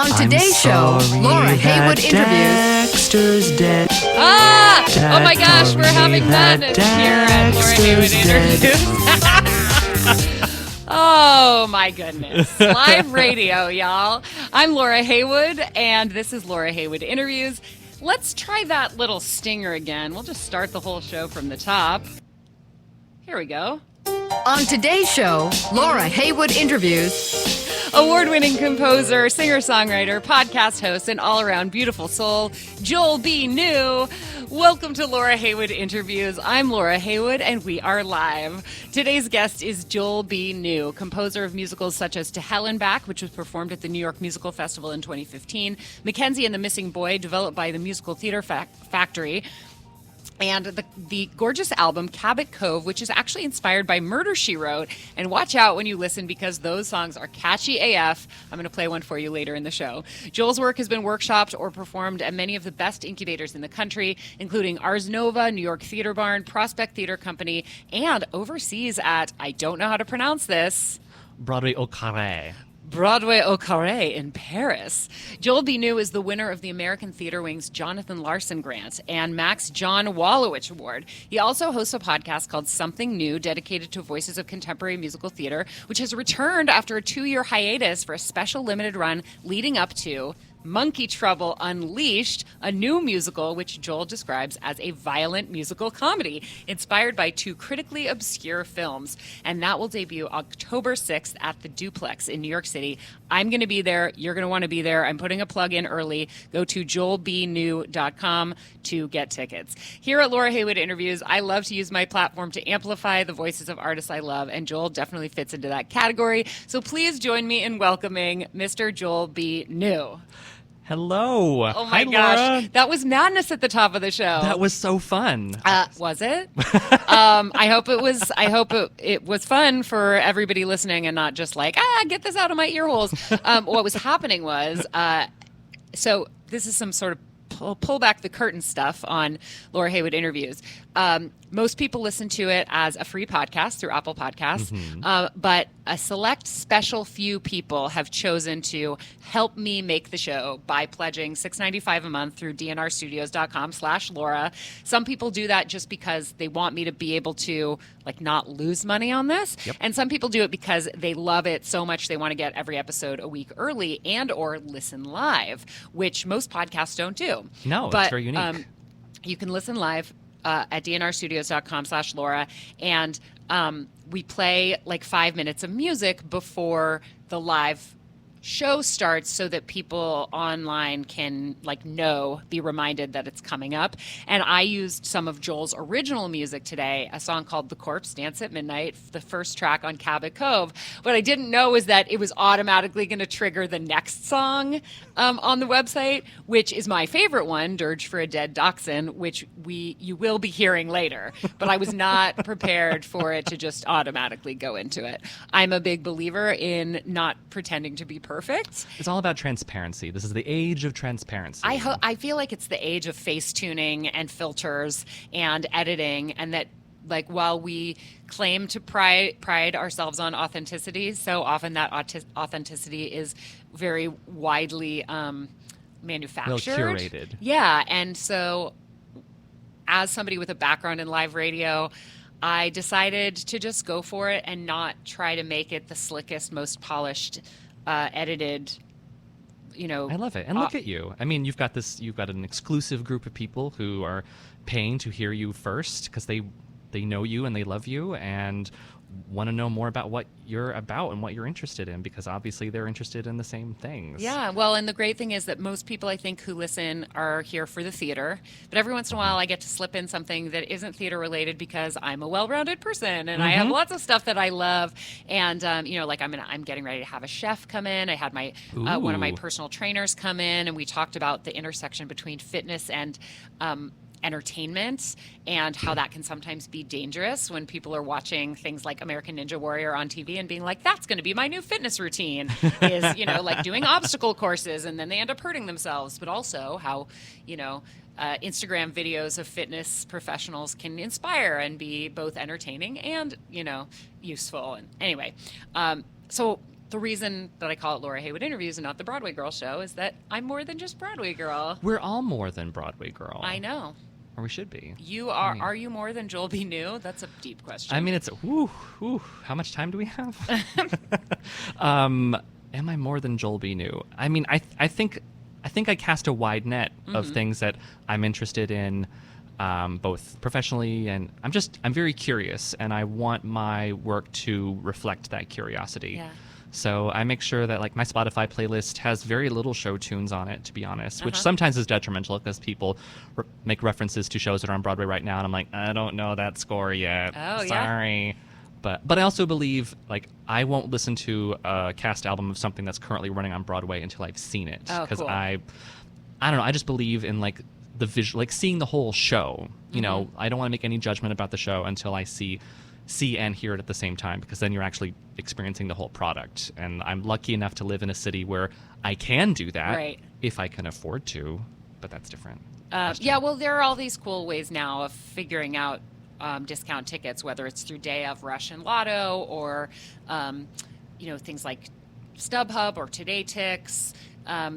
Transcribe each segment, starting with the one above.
On today's show, Laura Heywood interviews. Dexter's dead. Oh my gosh, we're having madness here at Laura Heywood interviews. Oh my goodness. Live radio, y'all. I'm Laura Heywood, and this is Laura Heywood interviews. Let's try that little stinger again. We'll just start the whole show from the top. Here we go. On today's show, Laura Heywood interviews. Award-winning composer, singer-songwriter, podcast host, and all-around beautiful soul, Joel B. New. Welcome to Laura Heywood Interviews. I'm Laura Heywood, and we are live. Today's guest is Joel B. New, composer of musicals such as To Hell and Back, which was performed at the New York Musical Festival in 2015, McKenzie and the Missing Boy, developed by the Musical Theater Factory, and the gorgeous album Cabot Cove, which is actually inspired by Murder, She Wrote. And watch out when you listen because those songs are catchy AF. I'm going to play one for you later in the show. Joel's work has been workshopped or performed at many of the best incubators in the country, including Ars Nova, New York Theater Barn, Prospect Theater Company, and overseas at, I don't know how to pronounce this, Broadway au Carré. Broadway au Carré in Paris. Joel B. New is the winner of the American Theater Wing's Jonathan Larson Grant and Max John Wallowitch Award. He also hosts a podcast called Something New, dedicated to voices of contemporary musical theater, which has returned after a 2-year hiatus for a special limited run leading up to Monkey Trouble Unleashed, a new musical which Joel describes as a violent musical comedy inspired by 2 critically obscure films. And that will debut October 6th at the Duplex in New York City. I'm going to be there. You're going to want to be there. I'm putting a plug in early. Go to joelbnew.com to get tickets. Here at Laura Heywood Interviews, I love to use my platform to amplify the voices of artists I love, and Joel definitely fits into that category. So please join me in welcoming Mr. Joel B. New. Hello. Oh my Hi, gosh. Laura. That was madness at the top of the show. That was so fun. Was it? I hope it was. I hope it was fun for everybody listening and not just like, get this out of my ear holes. What was happening was, so this is some sort of pull back the curtain stuff on Laura Heywood Interviews. Most people listen to it as a free podcast through Apple Podcasts, but a select special few people have chosen to help me make the show by pledging $6.95 a month through dnrstudios.com/Laura. Some people do that just because they want me to be able to not lose money on this. Yep. And some people do it because they love it so much they want to get every episode a week early and or listen live, which most podcasts don't do. No, but, it's very unique. You can listen live at dnrstudios.com/Laura, and we play 5 minutes of music before the live show starts so that people online can be reminded that it's coming up. And I used some of Joel's original music today, a song called The Corpse Dance at Midnight, the first track on Cabot Cove. What I didn't know is that it was automatically going to trigger the next song on the website, which is my favorite one, Dirge for a Dead Dachshund, which you will be hearing later. But I was not prepared for it to just automatically go into it. I'm a big believer in not pretending to be perfect. It's all about transparency. This is the age of transparency. I feel like it's the age of face tuning and filters and editing, and that while we claim to pride ourselves on authenticity, so often that authenticity is very widely manufactured. Well curated. Yeah, and so as somebody with a background in live radio, I decided to just go for it and not try to make it the slickest, most polished, edited, I love it. And look at you. I mean, you've got an exclusive group of people who are paying to hear you first because they know you and they love you and want to know more about what you're about and what you're interested in, because obviously they're interested in the same things. Yeah, well, and the great thing is that most people, I think, who listen are here for the theater. But every once in a while, I get to slip in something that isn't theater related because I'm a well-rounded person and I have lots of stuff that I love. And I'm getting ready to have a chef come in. I had my one of my personal trainers come in, and we talked about the intersection between fitness and entertainment and how that can sometimes be dangerous when people are watching things like American Ninja Warrior on TV and being like, that's going to be my new fitness routine is, doing obstacle courses, and then they end up hurting themselves. But also how, Instagram videos of fitness professionals can inspire and be both entertaining and, useful. And anyway, so the reason that I call it Laura Heywood Interviews and not the Broadway Girl Show is that I'm more than just Broadway Girl. We're all more than Broadway Girl. I know. Or we should be. You are. I mean, are you more than Joel B. New? That's a deep question. I mean, it's how much time do we have? Am I more than Joel B. New? I mean, I think I cast a wide net of things that I'm interested in, both professionally and I'm very curious, and I want my work to reflect that curiosity. Yeah. So I make sure that like my Spotify playlist has very little show tunes on it, to be honest, which sometimes is detrimental because people make references to shows that are on Broadway right now, and I'm like, I don't know that score yet. Oh, sorry. Yeah. But I also believe like I won't listen to a cast album of something that's currently running on Broadway until I've seen it, because cool. I don't know, I just believe in like the visual, like seeing the whole show. You know, I don't want to make any judgment about the show until I see and hear it at the same time, because then you're actually experiencing the whole product. And I'm lucky enough to live in a city where I can do that if I can afford to, but that's different. Yeah, well, there are all these cool ways now of figuring out discount tickets, whether it's through Day of Rush and Lotto or, things like StubHub or Today Tix.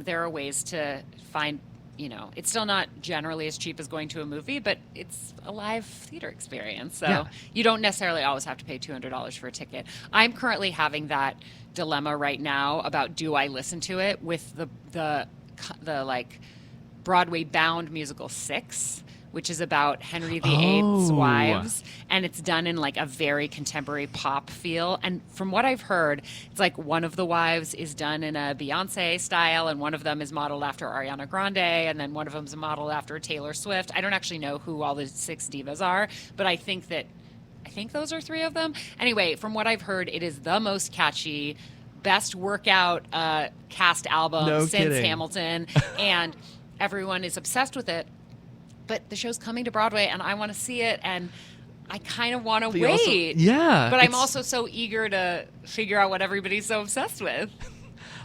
There are ways to find, it's still not generally as cheap as going to a movie, but it's a live theater experience. So you don't necessarily always have to pay $200 for a ticket. I'm currently having that dilemma right now about, do I listen to it with the like Broadway bound musical 6, which is about Henry VIII's wives, and it's done in like a very contemporary pop feel. And from what I've heard, it's like one of the wives is done in a Beyonce style, and one of them is modeled after Ariana Grande, and then one of them is modeled after Taylor Swift. I don't actually know who all the 6 divas are, but I think those are 3 of them. Anyway, from what I've heard, it is the most catchy, best workout cast album since Hamilton, and everyone is obsessed with it. But the show's coming to Broadway, and I want to see it, and I kind of want to wait. But I'm also so eager to figure out what everybody's so obsessed with.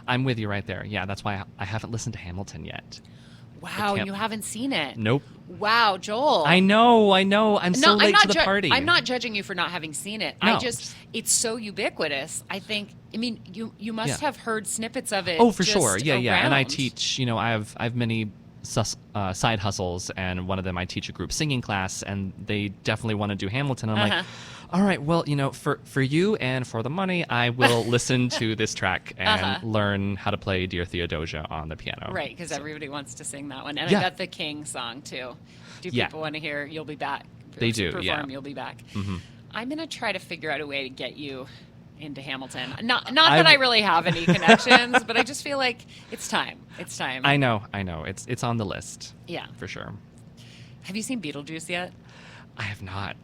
I'm with you right there. Yeah, that's why I haven't listened to Hamilton yet. Wow, you haven't seen it? Nope. Wow, Joel. I know. I'm so late to the party. I'm not judging you for not having seen it. No. It's so ubiquitous. I mean, you must have heard snippets of it. Oh, for sure. Yeah. Around. And I teach, I have many side hustles, and one of them I teach a group singing class, and they definitely want to do Hamilton. I'm like, all right, well, for you and for the money, I will listen to this track and learn how to play Dear Theodosia on the piano. Right, because everybody wants to sing that one. And I got the King song, too. Do people want to hear You'll Be Back? They do, perform You'll Be Back. Mm-hmm. I'm going to try to figure out a way to get you into Hamilton. Not that I really have any connections, but I just feel like it's time. It's time. I know. It's on the list. Yeah. For sure. Have you seen Beetlejuice yet? I have not.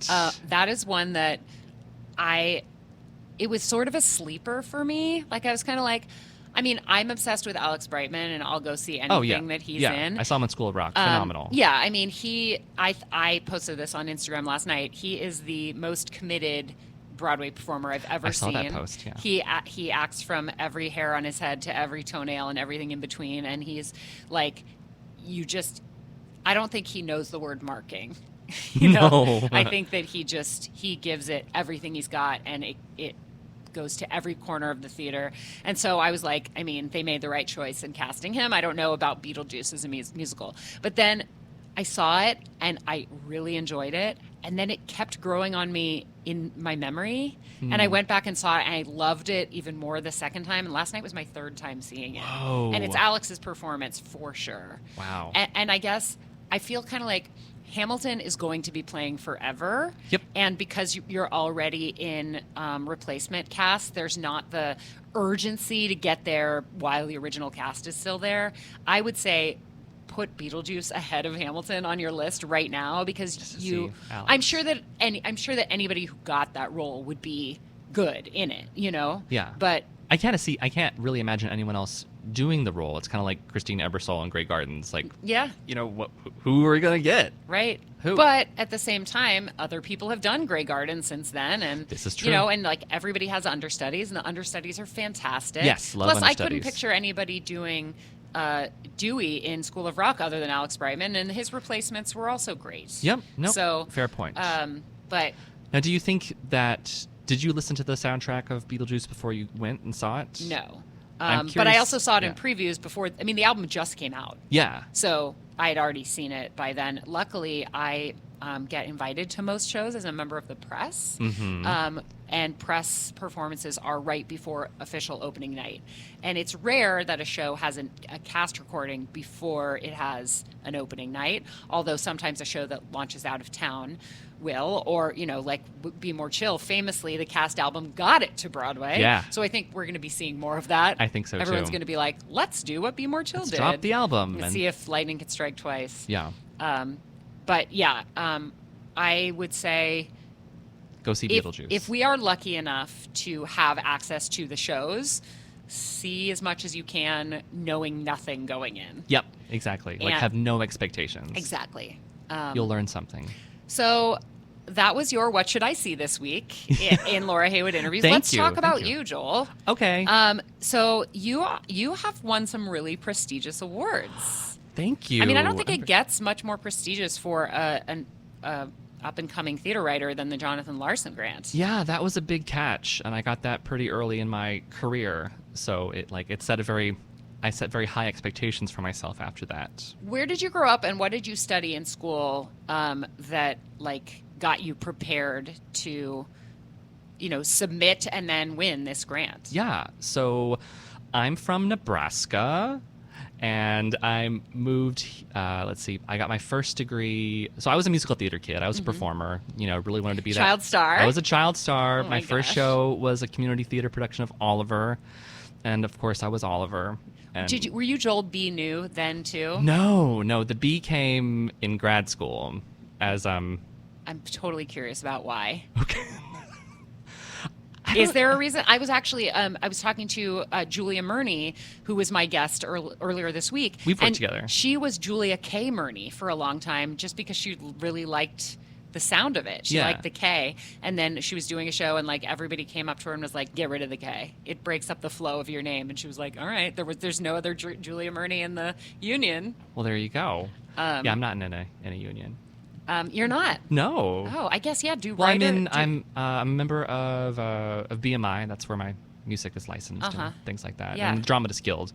That is one that it was sort of a sleeper for me. Like, I was kind of like, I mean, I'm obsessed with Alex Brightman, and I'll go see anything that he's in. I saw him in School of Rock. Phenomenal. Yeah, I mean, I posted this on Instagram last night. He is the most committed Broadway performer I've ever seen. I saw that post, yeah. He acts from every hair on his head to every toenail and everything in between, and he's like, I don't think he knows the word marking. No. I think that he gives it everything he's got, and it goes to every corner of the theater. And so I was like, I mean, they made the right choice in casting him. I don't know about Beetlejuice as a musical, but then I saw it and I really enjoyed it, and then it kept growing on me in my memory, and I went back and saw it, and I loved it even more the second time, and last night was my 3rd time seeing it. Whoa. And it's Alex's performance for sure. Wow. And I guess I feel kind of like Hamilton is going to be playing forever. Yep. And because you're already in replacement cast, there's not the urgency to get there while the original cast is still there. I would say put Beetlejuice ahead of Hamilton on your list right now, because I'm sure that anybody who got that role would be good in it, Yeah. But I can't really imagine anyone else doing the role. It's kind of like Christine Ebersole in Grey Gardens. Like, yeah, who are we gonna get? Right. Who? But at the same time, other people have done Grey Gardens since then, and this is true. And like everybody has understudies, and the understudies are fantastic. Yes, love Plus, understudies. I couldn't picture anybody doing Dewey in School of Rock other than Alex Brightman, and his replacements were also great. Yep. No. So fair point. But now, do you think that Did you listen to the soundtrack of Beetlejuice before you went and saw it? No. I'm But I curious- also saw it in yeah. previews before. I mean, the album just came out. Yeah. So I had already seen it by then. Luckily, I get invited to most shows as a member of the press. And press performances are right before official opening night. And it's rare that a show has a cast recording before it has an opening night, although sometimes a show that launches out of town will, or, like Be More Chill. Famously, the cast album got it to Broadway. Yeah. So I think we're going to be seeing more of that. I think so, Everyone's too. going to be like, let's do what Be More Chill did. Drop the album. And And see if lightning can strike twice. yeah. But yeah, I would say Go see Beetlejuice. if we are lucky enough to have access to the shows, see as much as you can, knowing nothing going in. Yep, exactly. Like, And- have no expectations. Exactly. You'll learn something. So that was your What Should I See this week in Laura Heywood interviews. Thank Let's you, talk thank about you. you, Joel. Okay. So you have won some really prestigious awards. Thank you. I mean, I don't think it gets much more prestigious for an up-and-coming theater writer than the Jonathan Larson grant. Yeah, that was a big catch, and I got that pretty early in my career. So I set very high expectations for myself after that. Where did you grow up, and what did you study in school that got you prepared to, submit and then win this grant? Yeah, so I'm from Nebraska, and I moved, I got my first degree. So I was a musical theater kid. I was a performer, really wanted to be Child star? I was a child star. Oh my my first gosh. show was a community theater production of Oliver, and of course I was Oliver. And Were you Joel B. New then too? No, the B came in grad school as I'm totally curious about why. okay. Is there a reason? I was actually I was talking to Julia Murney, who was my guest earlier this week. We've worked and together. She was Julia K. Murney for a long time, just because she really liked the sound of it. She Yeah. liked the K, and then she was doing a show, and everybody came up to her and was like, "Get rid of the K. It breaks up the flow of your name." And she was like, "All right." There's no other Julia Murney in the union. Well, there you go. Yeah, I'm not in a union. You're not. No. Oh, I guess do Well, writer. I'm a member of BMI. That's where my music is licensed and things like that. Yeah. And Dramatist Guild.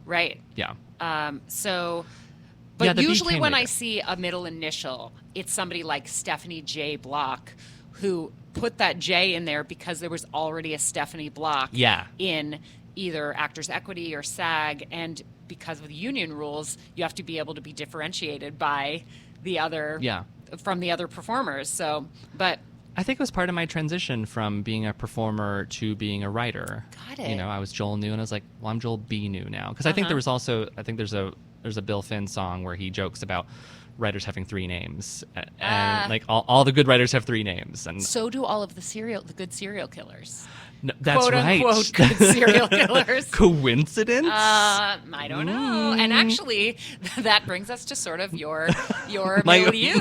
Right. Yeah. But Yeah, the B usually came when I later. see a middle initial, it's somebody like Stephanie J. Block, who put that J in there because there was already a Stephanie Block Yeah. in either Actors Equity or SAG, and because of the union rules, you have to be able to be differentiated by the other from the other performers. So, but I think it was part of my transition from being a performer to being a writer. Got it. I was Joel New, and I was like, well, I'm Joel B. New now. Because I think there was also, there's a Bill Finn song where he jokes about writers having three names. And all the good writers have three names. And so do all of the good serial killers. no, that's Quote right. unquote good serial killers. Coincidence? I don't know. And actually, that brings us to sort of your My- milieu.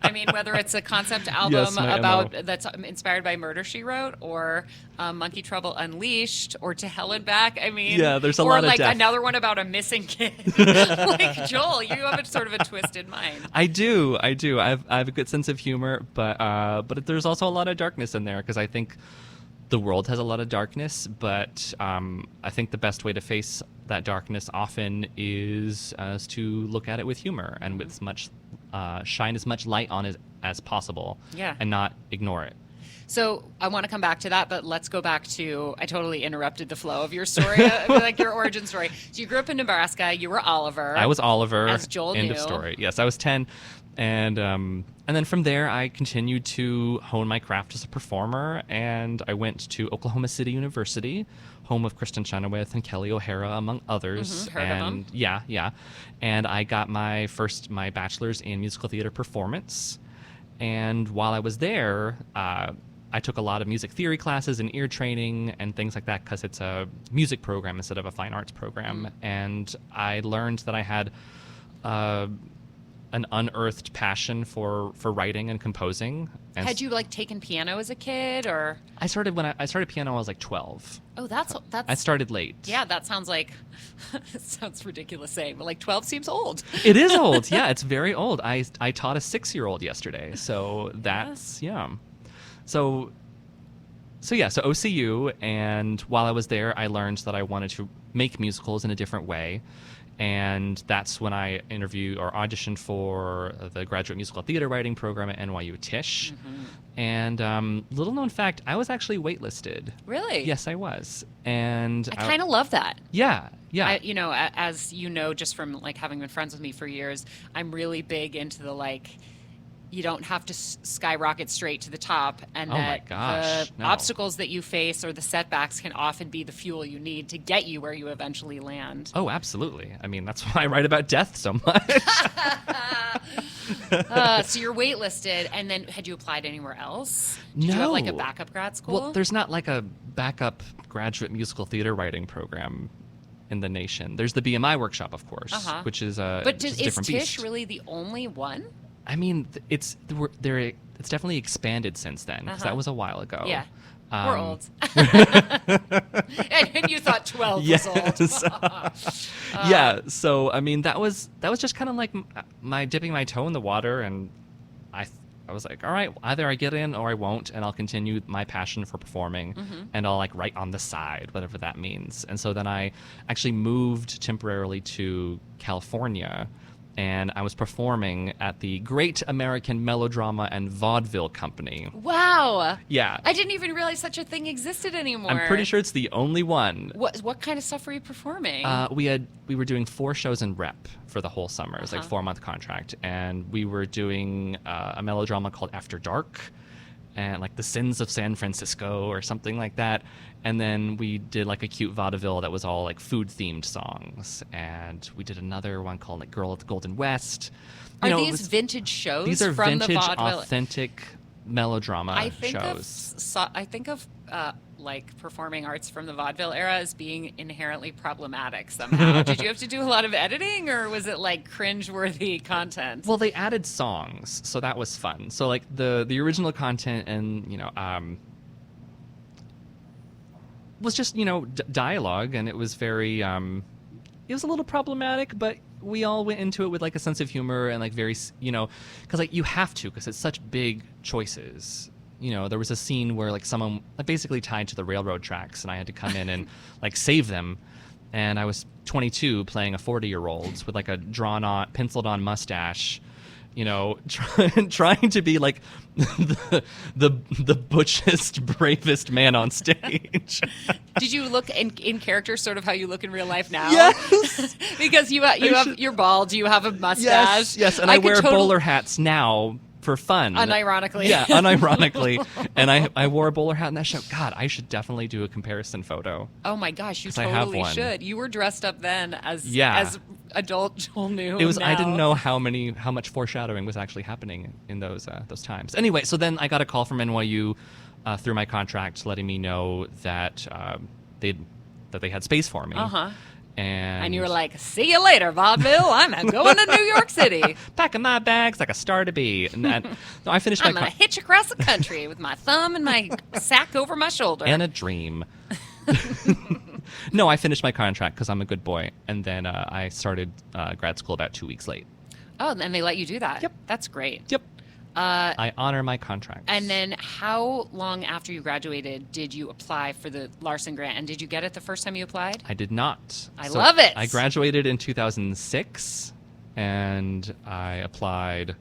I mean, whether it's a concept album Yes, my about MO. that's inspired by Murder, She Wrote, or Monkey Trouble Unleashed, or To Hell and Back. I mean, Yeah, there's a or lot of like depth. another one about a missing kid. Joel, you have a sort of a twisted mind. I do. I have a good sense of humor, but there's also a lot of darkness in there because I think the world has a lot of darkness. But I think the best way to face that darkness often is to look at it with humor and with shine as much light on it as possible. Yeah. And not ignore it. So I want to come back to that, but let's go back to, I totally interrupted the flow of your story, like your origin story. So you grew up in Nebraska, you were Oliver. I was Oliver. As Joel End knew. of story. Yes, I was 10. And then from there, I continued to hone my craft as a performer, and I went to Oklahoma City University, home of Kristen Chenoweth and Kelly O'Hara, among others. Heard of them. Yeah. And I got my bachelor's in musical theater performance. And while I was there, I took a lot of music theory classes and ear training and things like that because it's a music program instead of a fine arts program. And I learned that I had an unearthed passion for writing and composing. And Had you taken piano as a kid, or? I started piano when I was like 12. Oh, that's. I started late. Yeah, that sounds like. It sounds ridiculous saying, but 12 seems old. It is old. Yeah, it's very old. I taught a 6-year-old yesterday, so that's yeah. So So OCU, and while I was there, I learned that I wanted to make musicals in a different way. And that's when I interviewed or auditioned for the graduate musical theater writing program at NYU Tisch. And little known fact, I was actually waitlisted. Really? Yes, I was. And I kind of love that. Yeah. As you know, just from like having been friends with me for years, I'm really big into the you don't have to skyrocket straight to the top, and the obstacles that you face or the setbacks can often be the fuel you need to get you where you eventually land. Oh, absolutely. I mean, that's why I write about death so much. So you're waitlisted, and then had you applied anywhere else? No. Did you have like a backup grad school? Well, there's not like a backup graduate musical theater writing program in the nation. There's the BMI workshop, of course, which is a different beast. Tisch really the only one? I mean, it's definitely expanded since then, because that was a while ago. Yeah. We're old. and you thought 12 was old. Yeah, so, I mean, that was just kind of like my dipping my toe in the water, and I was like, all right, either I get in or I won't, and I'll continue my passion for performing, and I'll like write on the side, whatever that means. And so then I actually moved temporarily to California, and I was performing at the Great American Melodrama and Vaudeville Company. Wow. Yeah. I didn't even realize such a thing existed anymore. I'm pretty sure it's the only one. What kind of stuff were you performing? We were doing 4 shows in rep for the whole summer. It was like 4-month contract, and we were doing a melodrama called After Dark, and like The Sins of San Francisco or something like that. And then we did like a cute vaudeville that was all like food themed songs. And we did another one called like Girl at the Golden West. Are these vintage shows? These are from vintage, the vaudeville? Authentic melodrama shows. I think of like performing arts from the vaudeville era as being inherently problematic somehow. Did you have to do a lot of editing, or was it like cringe-worthy content? Well, they added songs, so that was fun. So like the original content and was just dialogue, and it was very it was a little problematic, but we all went into it with like a sense of humor and like very because like you have to, because it's such big choices. There was a scene where like someone basically tied to the railroad tracks, and I had to come in and like save them. And I was 22 playing a 40-year-old with like a drawn-on, penciled-on mustache, trying to be like the butchest, bravest man on stage. Did you look in character sort of how you look in real life now? Yes. Because you're bald, you have a mustache. Yes, and I wear bowler hats now for fun. Unironically. Yeah, unironically. And I wore a bowler hat in that show. God, I should definitely do a comparison photo. Oh my gosh, you totally should. You were dressed up then as adult Joel New. It was. Now. I didn't know how much foreshadowing was actually happening in those times. Anyway, so then I got a call from NYU through my contract, letting me know that they had space for me. And you were like, see you later, vaudeville. I'm going to New York City. Packing my bags like a star to be. And I finished I'm going to hitch across the country with my thumb and my sack over my shoulder. And a dream. No, I finished my contract because I'm a good boy. And then I started grad school about 2 weeks late. Oh, and they let you do that? Yep. That's great. Yep. I honor my contract. And then how long after you graduated did you apply for the Larson grant? And did you get it the first time you applied? I did not. I love it. I graduated in 2006, and I applied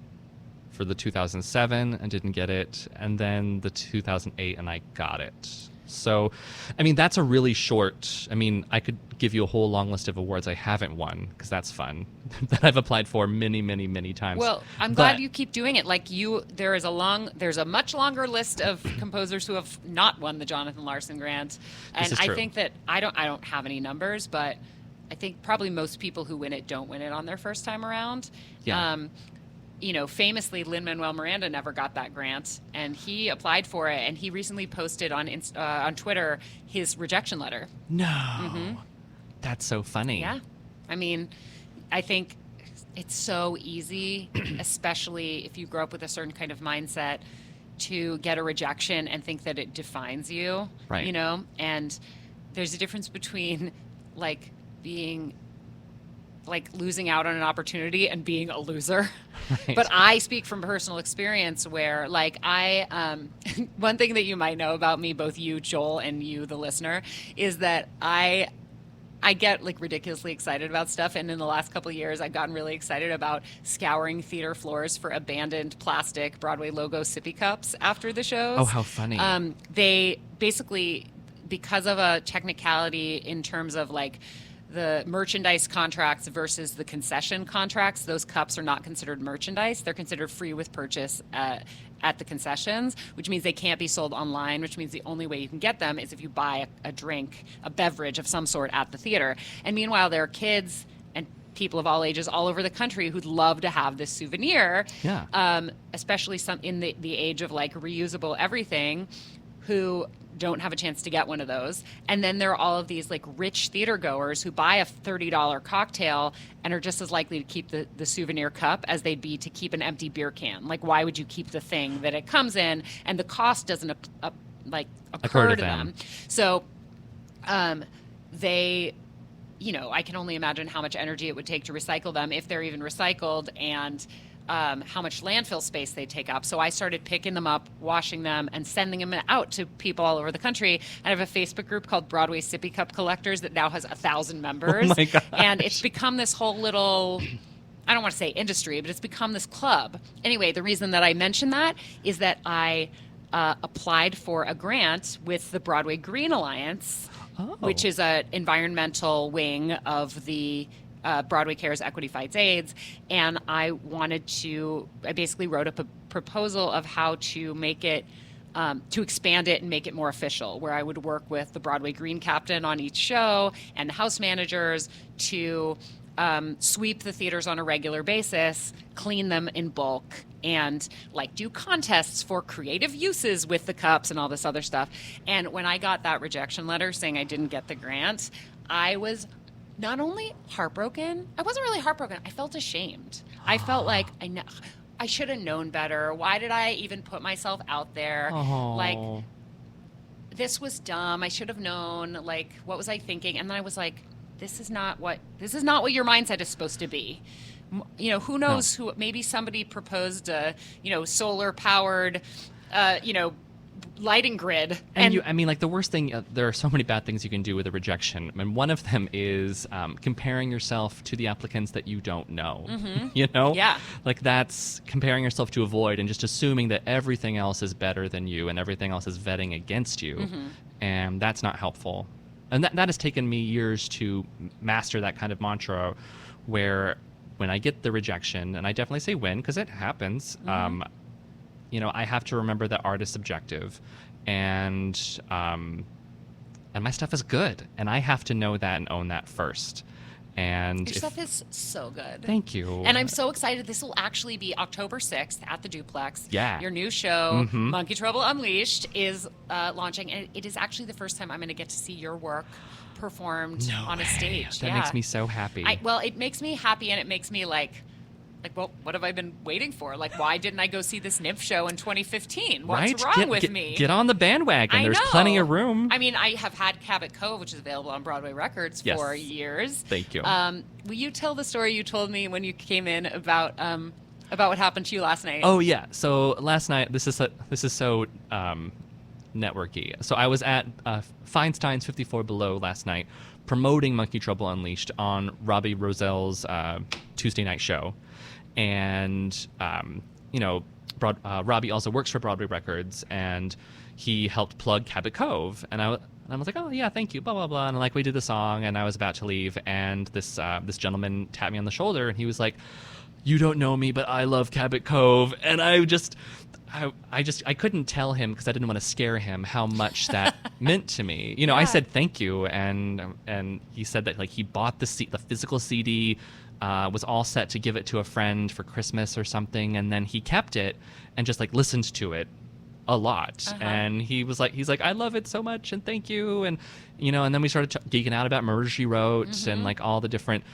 for the 2007 and didn't get it, and then the 2008, and I got it. So, I mean, that's a really short... I mean, I could give you a whole long list of awards I haven't won, because that's fun, that I've applied for many, many, many times. Well, I'm glad you keep doing it. Like there's a much longer list of composers who have not won the Jonathan Larson grant. And I think that I don't have any numbers, but I think probably most people who win it don't win it on their first time around. Yeah. Famously, Lin-Manuel Miranda never got that grant, and he applied for it, and he recently posted on Twitter his rejection letter. No. That's so funny. Yeah. I mean, I think it's so easy, especially if you grow up with a certain kind of mindset, to get a rejection and think that it defines you. Right. And there's a difference between, like, being like losing out on an opportunity and being a loser. Right. But I speak from personal experience where like one thing that you might know about me, both you, Joel, and you, the listener, is that I get like ridiculously excited about stuff. And in the last couple of years, I've gotten really excited about scouring theater floors for abandoned plastic Broadway logo sippy cups after the shows. Oh, how funny. They basically, because of a technicality in terms of like the merchandise contracts versus the concession contracts, those cups are not considered merchandise. They're considered free with purchase at the concessions, which means they can't be sold online, which means the only way you can get them is if you buy a drink, a beverage of some sort at the theater. And meanwhile, there are kids and people of all ages all over the country who'd love to have this souvenir, especially some in the age of like reusable everything, who don't have a chance to get one of those. And then there are all of these like rich theater goers who buy a $30 cocktail and are just as likely to keep the souvenir cup as they'd be to keep an empty beer can. Like, why would you keep the thing that it comes in and the cost doesn't occur to them? So they, I can only imagine how much energy it would take to recycle them if they're even recycled, and how much landfill space they take up. So I started picking them up, washing them, and sending them out to people all over the country. And I have a Facebook group called Broadway Sippy Cup Collectors that now has 1,000 members. Oh my gosh. And it's become this whole little, I don't want to say industry, but it's become this club. Anyway, the reason that I mention that is that I applied for a grant with the Broadway Green Alliance, which is an environmental wing of the Broadway Cares Equity Fights AIDS, and I basically wrote up a proposal of how to make it, to expand it and make it more official, where I would work with the Broadway Green captain on each show and the house managers to sweep the theaters on a regular basis, clean them in bulk, and like do contests for creative uses with the cups and all this other stuff. And when I got that rejection letter saying I didn't get the grant, I was not only heartbroken, I wasn't really heartbroken, I felt ashamed. I felt like I should have known better. Why did I even put myself out there? Like, this was dumb. I should have known. Like, what was I thinking? And then I was like, this is not what your mindset is supposed to be. Who knows who, maybe somebody proposed a, solar powered, lighting grid. And the worst thing, there are so many bad things you can do with a rejection. And one of them is comparing yourself to the applicants that you don't know. Mm-hmm. Yeah. Like, that's comparing yourself to a void and just assuming that everything else is better than you and everything else is vetting against you. Mm-hmm. And that's not helpful. And that has taken me years to master that kind of mantra, where when I get the rejection, and I definitely say when, because it happens, I have to remember that art is subjective, and my stuff is good, and I have to know that and own that first. And your stuff is so good. Thank you. And I'm so excited. This will actually be October 6th at the Duplex. Yeah. Your new show, Monkey Trouble Unleashed, is launching, and it is actually the first time I'm going to get to see your work performed on a stage. That makes me so happy. It makes me happy, and it makes me like, well, what have I been waiting for? Like, why didn't I go see this NIF show in 2015? What's wrong with me? Get on the bandwagon. There's plenty of room. I mean, I have had Cabot Cove, which is available on Broadway Records for years. Thank you. Will you tell the story you told me when you came in about what happened to you last night? Oh yeah. So last night, this is so networky. So I was at Feinstein's 54 Below last night, promoting Monkey Trouble Unleashed on Robbie Roselle's Tuesday night show. And, Robbie also works for Broadway Records, and he helped plug Cabot Cove. And I was like, oh, yeah, thank you, blah, blah, blah. And we did the song, and I was about to leave, and this gentleman tapped me on the shoulder, and he was like, you don't know me, but I love Cabot Cove. And I couldn't tell him, because I didn't want to scare him, how much that meant to me. I said thank you, and he said that he bought the physical CD, was all set to give it to a friend for Christmas or something, and then he kept it and just listened to it a lot. And he's like, I love it so much, and thank you. And and then we started geeking out about Murder, She Wrote, and all the different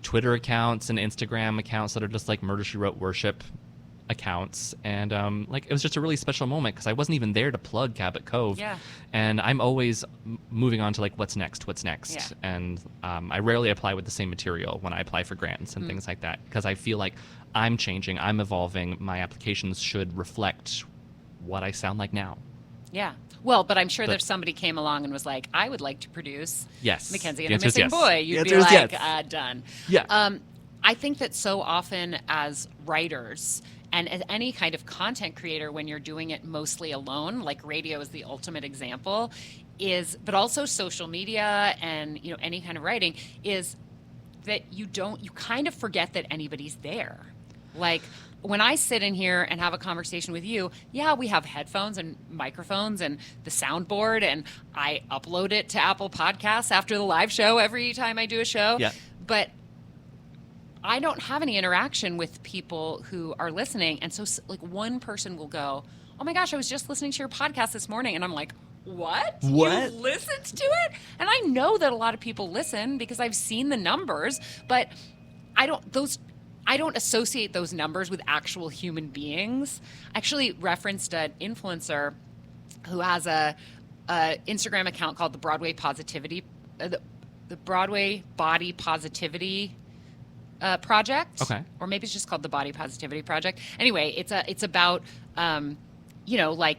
Twitter accounts and Instagram accounts that are just Murder, She Wrote worship accounts, and it was just a really special moment because I wasn't even there to plug Cabot Cove. Yeah. And I'm always moving on to what's next, Yeah. and I rarely apply with the same material when I apply for grants and things like that, because I feel like I'm changing, I'm evolving. My applications should reflect what I sound like now. Yeah. Well, but I'm sure if somebody came along and was like, I would like to produce Yes. McKenzie The and a answer is Missing yes. Boy, The you'd be answer is like, yes. done. Yeah. I think that so often as writers and as any kind of content creator, when you're doing it mostly alone, like radio is the ultimate example, but also social media and, any kind of writing, is that you kind of forget that anybody's there. Like, when I sit in here and have a conversation with you, yeah, we have headphones and microphones and the soundboard, and I upload it to Apple Podcasts after the live show every time I do a show. Yeah. But I don't have any interaction with people who are listening. And so, one person will go, oh my gosh, I was just listening to your podcast this morning. And I'm like, what? You listened to it? And I know that a lot of people listen because I've seen the numbers, but I don't associate those numbers with actual human beings. I actually referenced an influencer who has a Instagram account called the Broadway Positivity, the Broadway Body Positivity Project. Okay. Or maybe it's just called the Body Positivity Project. Anyway, it's about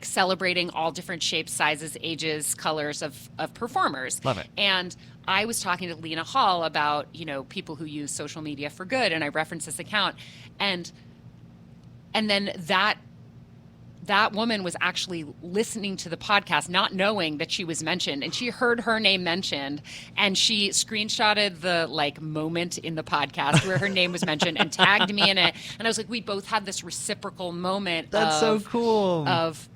celebrating all different shapes, sizes, ages, colors of performers. Love it. And I was talking to Lena Hall about, people who use social media for good, and I referenced this account. And then that woman was actually listening to the podcast, not knowing that she was mentioned, and she heard her name mentioned, and she screenshotted the moment in the podcast where her name was mentioned and tagged me in it. And I was like, we both had this reciprocal moment. That's so cool. Of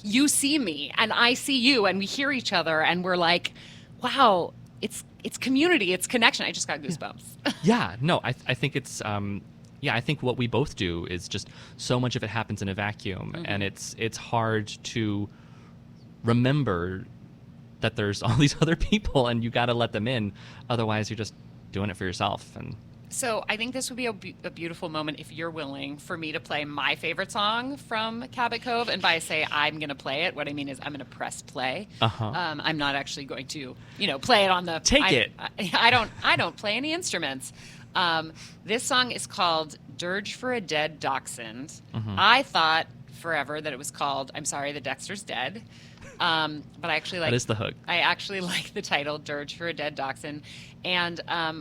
you see me and I see you, and we hear each other, and we're like, wow, it's community, it's connection. I just got goosebumps. Yeah, no, I think it's I think what we both do is just so much of it happens in a vacuum, and it's hard to remember that there's all these other people, and you got to let them in. Otherwise, you're just doing it for yourself. And so I think this would be a beautiful moment if you're willing for me to play my favorite song from Cabot Cove. And by say I'm going to play it, what I mean is I'm going to press play. I'm not actually going to, play it on the... I don't play any instruments. This song is called Dirge for a Dead Dachshund. I thought forever that it was called I'm Sorry the Dexter's Dead. But I actually like... That is the hook. I actually like the title, Dirge for a Dead Dachshund. And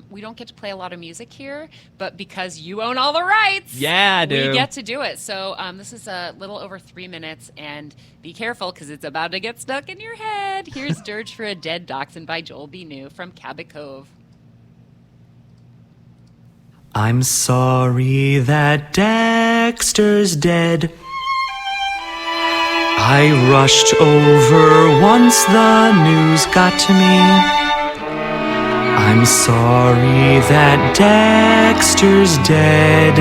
we don't get to play a lot of music here, but because you own all the rights, yeah, dude, we get to do it. So this is a little over 3 minutes, and be careful because it's about to get stuck in your head. Here's Dirge for a Dead Dachshund by Joel B. New from Cabot Cove. I'm sorry that Dexter's dead. I rushed over once the news got to me. I'm sorry that Dexter's dead.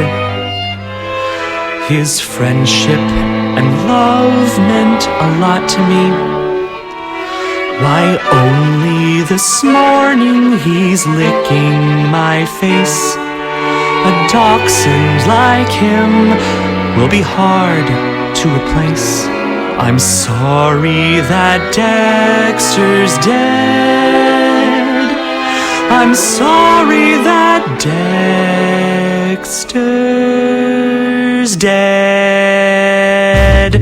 His friendship and love meant a lot to me. Why, only this morning he's licking my face. A dachshund like him will be hard to replace. I'm sorry that Dexter's dead. I'm sorry that Dexter's dead.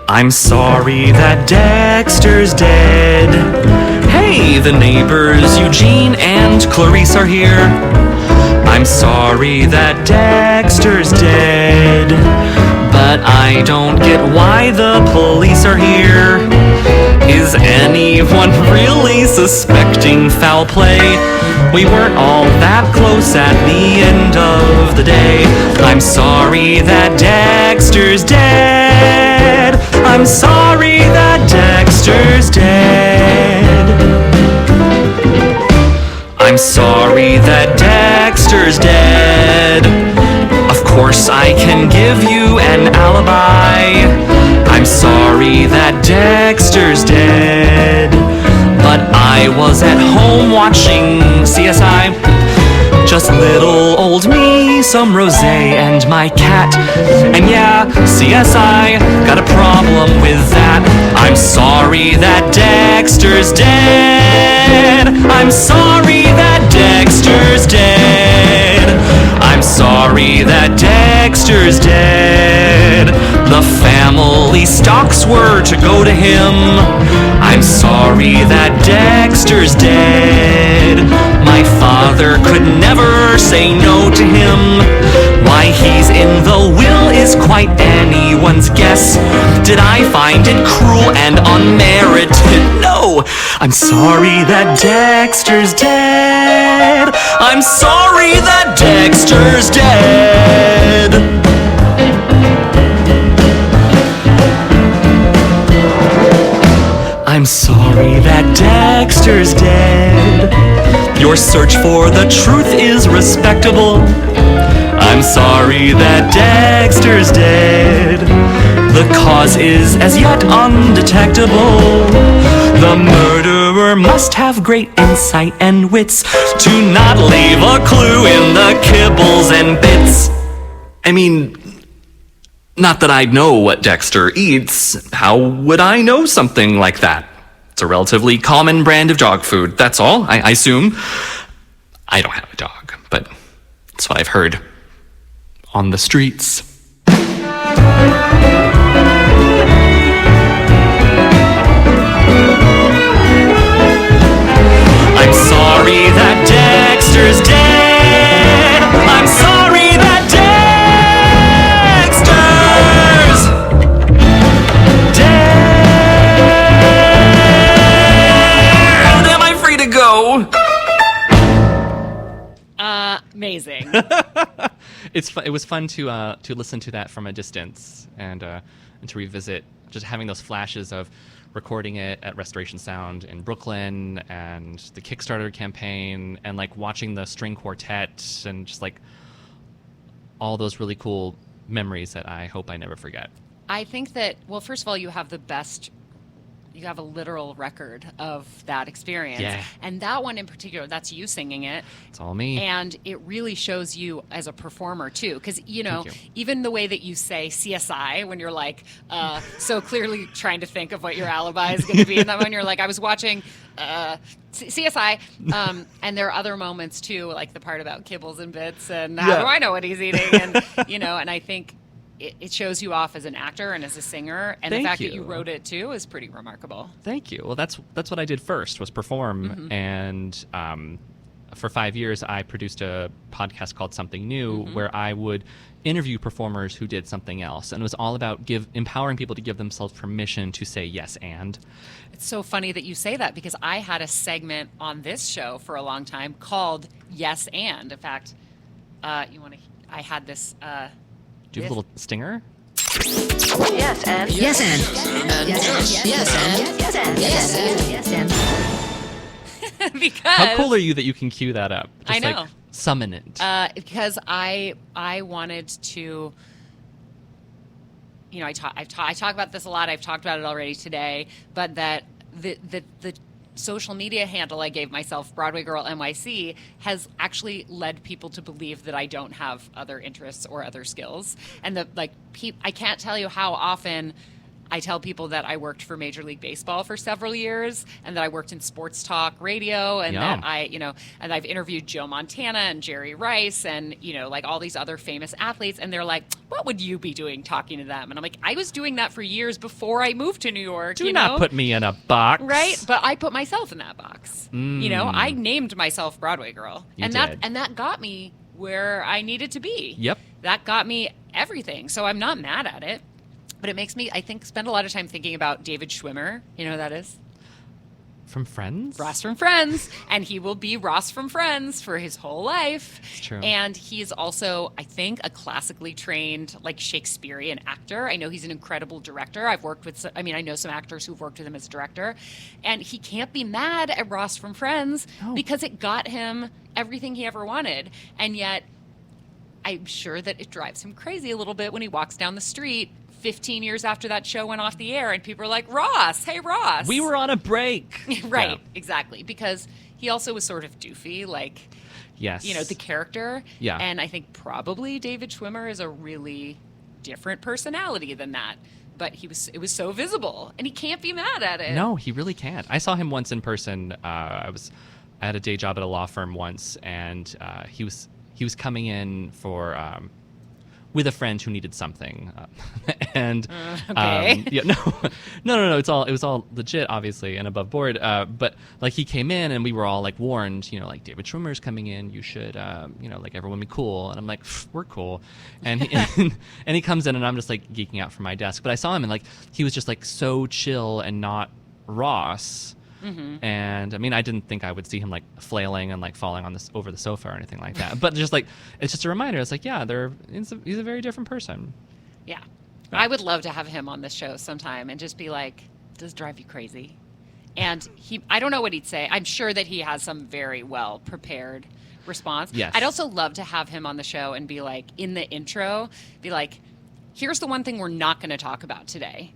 I'm sorry that Dexter's dead. Hey, the neighbors Eugene and Clarice are here. I'm sorry that Dexter's dead, but I don't get why the police are here. Is anyone really suspecting foul play? We weren't all that close at the end of the day. I'm sorry that Dexter's dead. I'm sorry that Dexter's dead. I'm sorry that Dexter's dead. Of course I can give you an alibi. I'm sorry that Dexter's dead, but but I was at home watching CSI. Just little old me, some rosé, and my cat. And yeah, CSI, got a problem with that. I'm sorry that Dexter's dead. I'm sorry that Dexter's dead. I'm sorry that Dexter's dead. The family stocks were to go to him. I'm sorry that Dexter's dead. My father could never say no to him. Why he's in the will is quite anyone's guess. Did I find it cruel and unmerited? No! I'm sorry that Dexter's dead. I'm sorry that Dexter's dead. I'm sorry that Dexter's dead. Your search for the truth is respectable. I'm sorry that Dexter's dead. The cause is as yet undetectable. The murderer must have great insight and wits to not leave a clue in the kibbles and bits. I mean, not that I know what Dexter eats. How would I know something like that? It's a relatively common brand of dog food, that's all, I assume. I don't have a dog, but that's what I've heard on the streets. I'm sorry that Dexter's dead. I'm sorry that Dexter's dead. Am I free to go? Amazing. It was fun to listen to that from a distance and to revisit, just having those flashes of recording it at Restoration Sound in Brooklyn and the Kickstarter campaign and like watching the string quartet and just like all those really cool memories that I hope I never forget. I think that, well, first of all, you have you have a literal record of that experience. Yeah. And that one in particular, that's you singing it. It's all me. And it really shows you as a performer, too. Because, you know, Thank you. even the way that you say CSI, when you're like, so clearly trying to think of what your alibi is going to be. And then when you're like, I was watching CSI. And there are other moments, too, like the part about kibbles and bits. And how do I know what he's eating? And, you know, and I think it shows you off as an actor and as a singer, and Thank the fact you. that you wrote it too is pretty remarkable. Thank you. Well, that's what I did first, was perform, and for 5 years I produced a podcast called Something New, where I would interview performers who did something else, and it was all about empowering people to give themselves permission to say yes and. It's so funny that you say that, because I had a segment on this show for a long time called Yes and. In fact, I had this. Do you have a little stinger? Yes and. Yes and. Yes and. Because How cool are you that you can cue that up? Just I know. Like, summon it. Because I wanted to, you know, I talk about this a lot. I've talked about it already today, but that the social media handle I gave myself, Broadway Girl NYC, has actually led people to believe that I don't have other interests or other skills. And I can't tell you how often I tell people that I worked for Major League Baseball for several years, and that I worked in sports talk radio, and that and I've interviewed Joe Montana and Jerry Rice and, you know, like all these other famous athletes, and they're like, what would you be doing talking to them? And I'm like, I was doing that for years before I moved to New York. Do not put me in a box. Right? But I put myself in that box. You know, I named myself Broadway Girl. You and did. that got me where I needed to be. Yep. That got me everything. So I'm not mad at it. But it makes me, I think, spend a lot of time thinking about David Schwimmer. You know who that is? From Friends? Ross from Friends. And he will be Ross from Friends for his whole life. It's true. And he is also, I think, a classically trained, like, Shakespearean actor. I know he's an incredible director. I know some actors who've worked with him as a director. And he can't be mad at Ross from Friends because it got him everything he ever wanted. And yet, I'm sure that it drives him crazy a little bit when he walks down the street 15 years after that show went off the air and people are like, Ross, hey, Ross. We were on a break. Right, Yeah. exactly. Because he also was sort of doofy, like, Yes. you know, the character. Yeah. And I think probably David Schwimmer is a really different personality than that. But it was so visible, and he can't be mad at it. No, he really can't. I saw him once in person. I had a day job at a law firm once, and he was coming in for with a friend who needed something, and okay. no. It was all legit, obviously, and above board. But like he came in, and we were all like warned, you know, like David Schwimmer's coming in. You should, you know, like everyone be cool. And I'm like, we're cool. And he, and he comes in, and I'm just like geeking out from my desk. But I saw him, and like he was just like so chill and not Ross. Mm-hmm. And I mean, I didn't think I would see him like flailing and like falling on over the sofa or anything like that. But just like, it's just a reminder. It's like, yeah, he's a very different person. Yeah. I would love to have him on this show sometime and just be like, does it drive you crazy? And I don't know what he'd say. I'm sure that he has some very well prepared response. Yes. I'd also love to have him on the show and be like, in the intro, be like, here's the one thing we're not going to talk about today.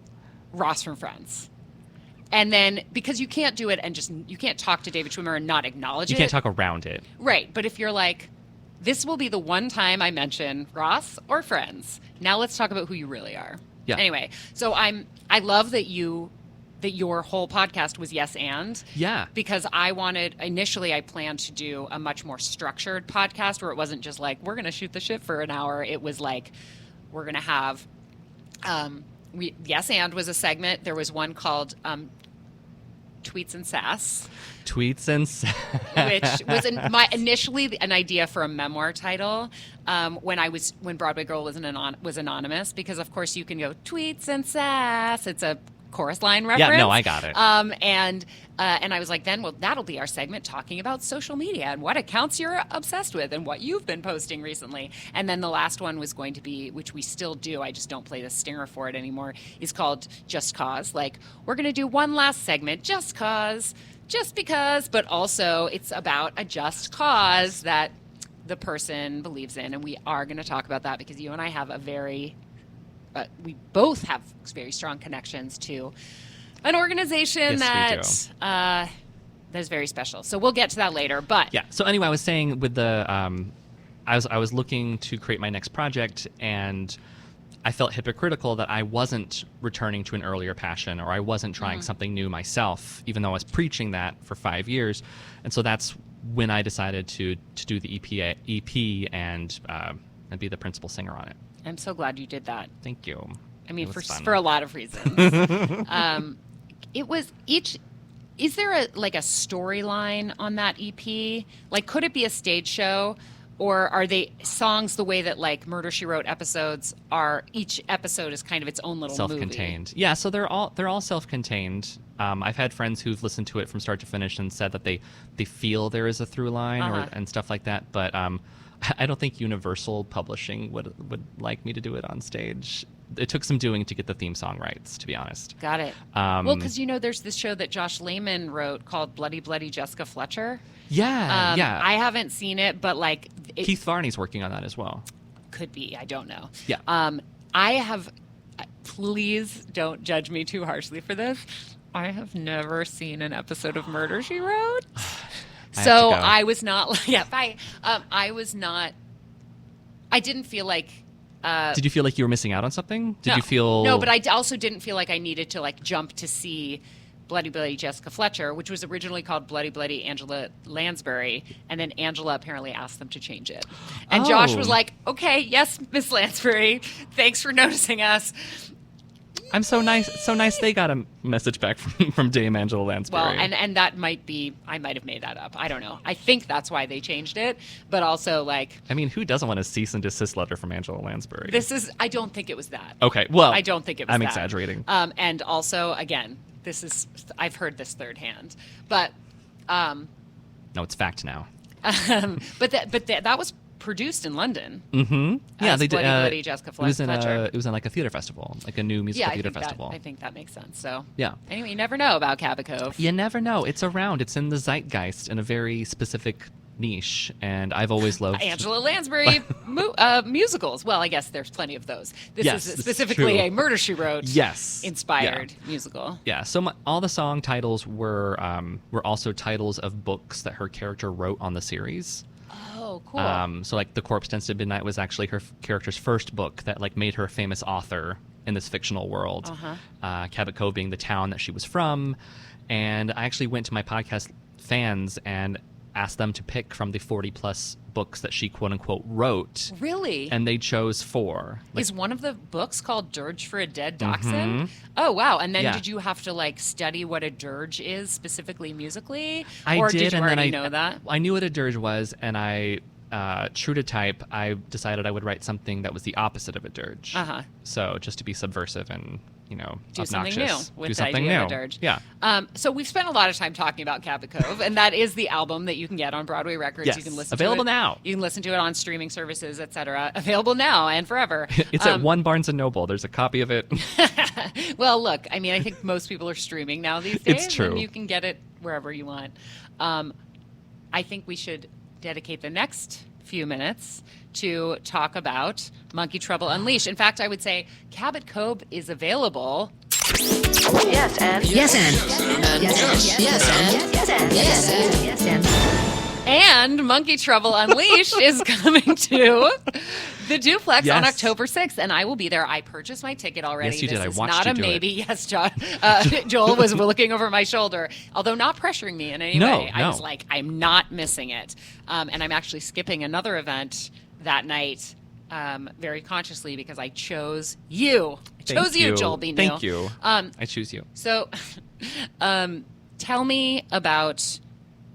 Ross from Friends. And then, because you can't do it and you can't talk to David Schwimmer and not acknowledge it. You can't talk around it. Right. But if you're like, this will be the one time I mention Ross or Friends. Now let's talk about who you really are. Yeah. Anyway, so I love that your whole podcast was yes and. Yeah. Because initially I planned to do a much more structured podcast where it wasn't just like, we're going to shoot the shit for an hour. It was like, we're going to have, yes and was a segment. There was one called Tweets and Sass. Tweets and Sass. Which was initially an idea for a memoir title when Broadway Girl was anonymous, because of course you can go Tweets and Sass. It's a chorus line reference. Yeah, no, I got it. And I was like, then, well, that'll be our segment talking about social media and what accounts you're obsessed with and what you've been posting recently. And then the last one was going to be, which we still do, I just don't play the stinger for it anymore, is called Just Cause. Like, we're going to do one last segment, Just Cause, just because, but also it's about a just cause that the person believes in. And we are going to talk about that because you and I have we both have very strong connections to an organization yes, that is very special. So we'll get to that later. But yeah. So anyway, I was saying with the I was looking to create my next project, and I felt hypocritical that I wasn't returning to an earlier passion, or I wasn't trying something new myself, even though I was preaching that for 5 years. And so that's when I decided to do the EP and be the principal singer on it. I'm so glad you did that. Thank you. I mean, fun. for a lot of reasons. Is there a storyline on that EP? Like, could it be a stage show, or are they songs the way that like Murder, She Wrote episodes are? Each episode is kind of its own little self-contained. movie. Yeah, so they're all self-contained. I've had friends who've listened to it from start to finish and said that they feel there is a through line and stuff like that. But I don't think Universal Publishing would like me to do it on stage. It took some doing to get the theme song rights, to be honest. Got it. Well, because there's this show that Josh Lehman wrote called Bloody Bloody Jessica Fletcher. Yeah, yeah. I haven't seen it, but like Keith Varney's working on that as well. Could be. I don't know. Yeah. I have. Please don't judge me too harshly for this. I have never seen an episode of Murder, She Wrote. So I was not. Yeah. Bye. I was not. I didn't feel like. Did you feel like you were missing out on something? Did no. you feel... No, but I also didn't feel like I needed to like jump to see Bloody Bloody Jessica Fletcher, which was originally called Bloody Bloody Angela Lansbury, and then Angela apparently asked them to change it. And Josh was like, okay, yes, Miss Lansbury, thanks for noticing us. I'm so nice. So nice they got a message back from Dame Angela Lansbury. Well, and that might be, I might have made that up. I don't know. I think that's why they changed it. But also, like... I mean, who doesn't want a cease and desist letter from Angela Lansbury? I don't think it was that. Okay, well... I don't think it was I'm that. exaggerating. And also, again, I've heard this third hand. But... no, it's fact now. But that was produced in London. Mm-hmm. Yeah, they did. Bloody Jessica Fletcher. It was in like a theater festival, like a new musical theater festival. I think that makes sense. So yeah. Anyway, you never know about Cabot Cove. You never know. It's around. It's in the zeitgeist in a very specific niche, and I've always loved Angela Lansbury musicals. Well, I guess there's plenty of those. This is specifically a Murder, She Wrote inspired musical. Yeah, so all the song titles were also titles of books that her character wrote on the series. Oh, cool. So like The Corpse Tends to Midnight was actually her character's first book that like made her a famous author in this fictional world. Cabot Cove being the town that she was from. And I actually went to my podcast fans and asked them to pick from the 40-plus books that she quote-unquote wrote. Really? And they chose 4. Is one of the books called Dirge for a Dead Dachshund? Oh, wow. And then did you have to like study what a dirge is specifically musically? Or did you already know that? I knew what a dirge was, and I, true to type, I decided I would write something that was the opposite of a dirge. So just to be subversive and, do obnoxious. something new with do something the idea new. of a dirge. Yeah. So we've spent a lot of time talking about Cabot Cove, and that is the album that you can get on Broadway Records. Yes. You can listen Available to it now. You can listen to it on streaming services, etc. Available now and forever. It's at one Barnes & Noble. There's a copy of it. Well, look, I mean, I think most people are streaming now these days. It's true. And you can get it wherever you want. I think we should dedicate the next few minutes to talk about Monkey Trouble Unleashed. In fact, I would say Cabot Cove is available. Yes, and. Yes, and. Yes, and. And Monkey Trouble Unleashed is coming to the Duplex on October 6th, and I will be there. I purchased my ticket already. Yes, you did. I watched not you a do maybe. it. Yes, Joel was looking over my shoulder, although not pressuring me in any way. I was like, I'm not missing it. And I'm actually skipping another event that night very consciously because I chose you. Thank you, Joel B. Thank you. I choose you. So tell me about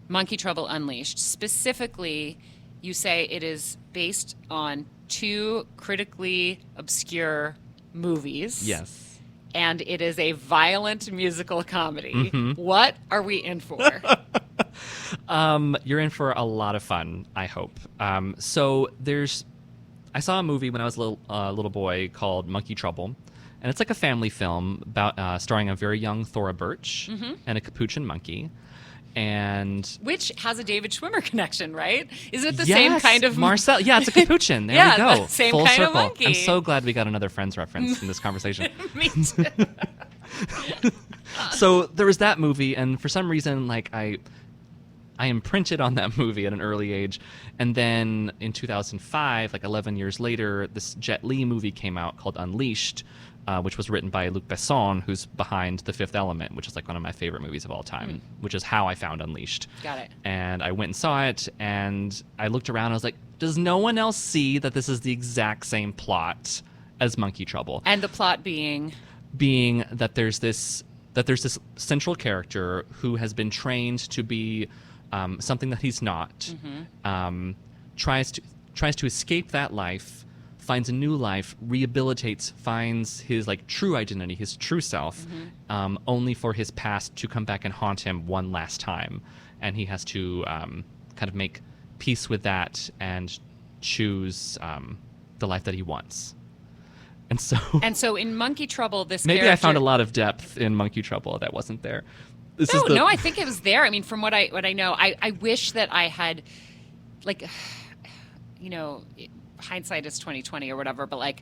Monkey Trouble Unleashed. Specifically, you say it is based on 2 critically obscure movies. Yes. And it is a violent musical comedy. What are we in for? You're in for a lot of fun, I hope. So I saw a movie when I was a little boy called Monkey Trouble. And it's like a family film about starring a very young Thora Birch and a capuchin monkey. And which has a David Schwimmer connection, right? Isn't it the same kind of Marcel? Yeah, it's a capuchin. There we go. The same Full kind circle. of monkey. I'm so glad we got another Friends reference in this conversation. Me too. So there was that movie, and for some reason, like I imprinted on that movie at an early age, and then in 2005, like 11 years later, this Jet Li movie came out called Unleashed, which was written by Luc Besson, who's behind The Fifth Element, which is like one of my favorite movies of all time, which is how I found Unleashed. Got it. And I went and saw it, and I looked around, and I was like, does no one else see that this is the exact same plot as Monkey Trouble? And the plot being that there's this central character who has been trained to be something that he's not, tries to escape that life, finds a new life, rehabilitates, finds his like true identity, his true self, only for his past to come back and haunt him one last time, and he has to kind of make peace with that and choose the life that he wants. And so in Monkey Trouble, this maybe I found a lot of depth in Monkey Trouble that wasn't there. No, I think it was there. I mean, from what I know, I wish that I had, like, hindsight is 20/20 or whatever. But like,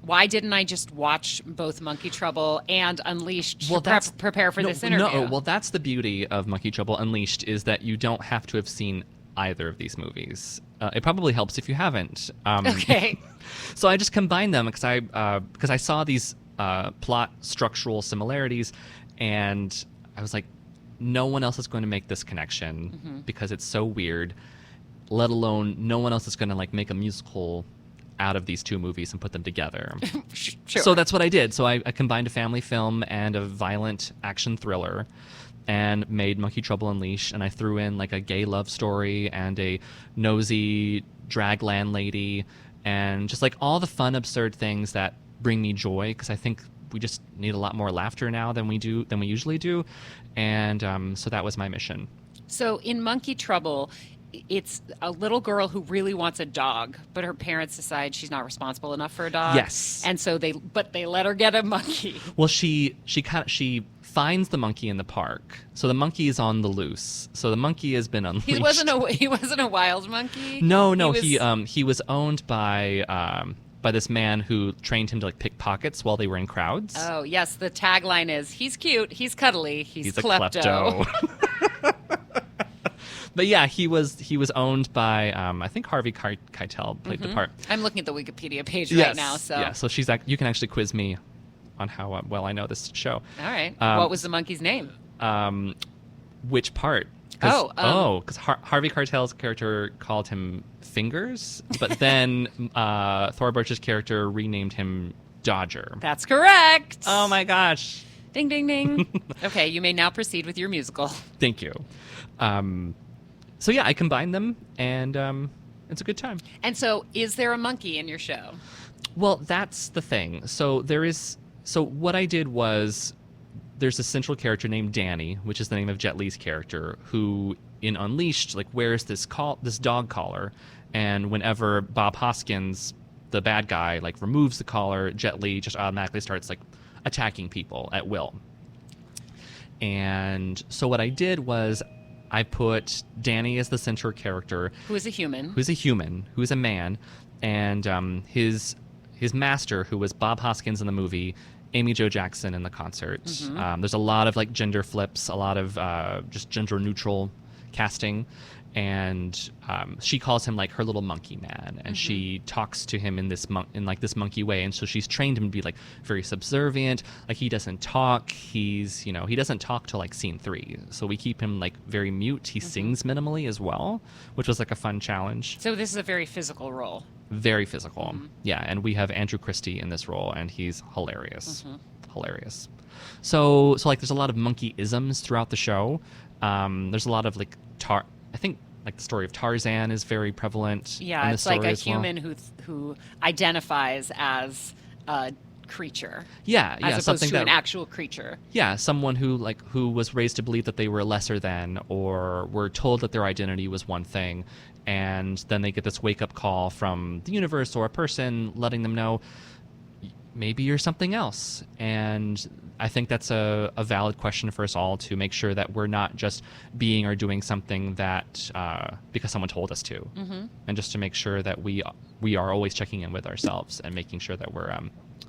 why didn't I just watch both Monkey Trouble and Unleashed to prepare for this interview? No, well, that's the beauty of Monkey Trouble Unleashed is that you don't have to have seen either of these movies. It probably helps if you haven't. Okay. So I just combined them because I saw these plot structural similarities, and I was like, no one else is going to make this connection because it's so weird, let alone no one else is going to like make a musical out of these 2 movies and put them together. Sure. So that's what I did. So I combined a family film and a violent action thriller and made Monkey Trouble Unleashed, and I threw in like a gay love story and a nosy drag landlady and just like all the fun, absurd things that bring me joy, because I think we just need a lot more laughter now than we usually do. And so that was my mission. So in Monkey Trouble, it's a little girl who really wants a dog, but her parents decide she's not responsible enough for a dog. Yes. And so they let her get a monkey. Well, she finds the monkey in the park. So the monkey is on the loose. So the monkey has been unleashed. He wasn't a wild monkey. No, he was owned by this man who trained him to like pick pockets while they were in crowds. Oh yes, the tagline is "He's cute, he's cuddly, he's a klepto." But yeah, he was owned by I think Harvey Keitel played the part. I'm looking at the Wikipedia page Yes. right now. So yeah, so you can actually quiz me on how well I know this show. All right. What was the monkey's name? Which part? Because Harvey Keitel's character called him Fingers, but then Thora Birch's character renamed him Dodger. That's correct. Oh my gosh. Ding, ding, ding. Okay, you may now proceed with your musical. Thank you. So yeah, I combined them, and it's a good time. And so, is there a monkey in your show? Well, that's the thing. So what I did was, there's a central character named Danny, which is the name of Jet Li's character, who in Unleashed like wears this dog collar, and whenever Bob Hoskins, the bad guy, like removes the collar, Jet Li just automatically starts like attacking people at will. And so what I did was I put Danny as the central character, who is a human, who's a man, and his master, who was Bob Hoskins in the movie, Amy Jo Jackson in the concert. There's a lot of like gender flips, a lot of just gender neutral casting, and she calls him like her little monkey man, and she talks to him in this monkey way, and so she's trained him to be like very subservient. Like he doesn't talk. He doesn't talk till like scene 3, so we keep him like very mute. He sings minimally as well, which was like a fun challenge. So this is a very physical role. Very physical. Yeah, and we have Andrew Christie in this role, and he's hilarious. Hilarious. So like there's a lot of monkey isms throughout the show. There's a lot of like I think like the story of Tarzan is very prevalent. Yeah, in it's the story like a as well. human who identifies as a creature. Yeah, as opposed to an actual creature. Yeah, someone who was raised to believe that they were lesser than, or were told that their identity was one thing, and then they get this wake-up call from the universe or a person letting them know, maybe you're something else. And I think that's a valid question for us all, to make sure that we're not just being or doing something that because someone told us to, and just to make sure that we are always checking in with ourselves and making sure that we're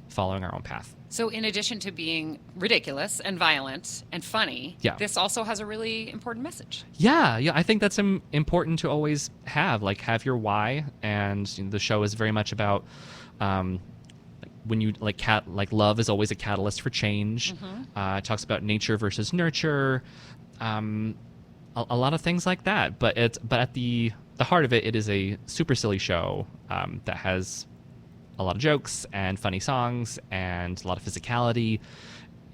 following our own path. So in addition to being ridiculous and violent and funny, this also has a really important message. Yeah, I think that's important to always have your why, and the show is very much about when you love is always a catalyst for change. It talks about nature versus nurture, a lot of things like that. But at the heart of it, it is a super silly show that has a lot of jokes and funny songs and a lot of physicality,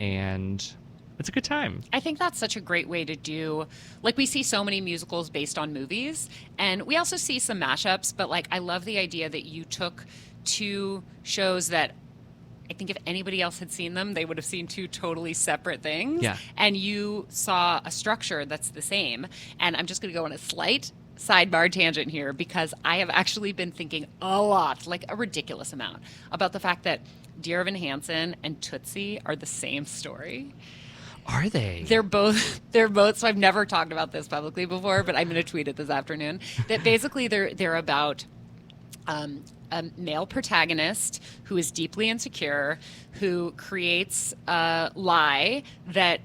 and it's a good time. I think that's such a great way to do, like, we see so many musicals based on movies, and we also see some mashups, but like I love the idea that you took two shows that I think if anybody else had seen them, they would have seen two totally separate things. Yeah. And you saw a structure that's the same. And I'm just going to go on a slight sidebar tangent here, because I have actually been thinking a lot, like a ridiculous amount, about the fact that Dear Evan Hansen and Tootsie are the same story. Are they? They're both, so I've never talked about this publicly before, but I'm going to tweet it this afternoon, that basically they're about a male protagonist who is deeply insecure, who creates a lie that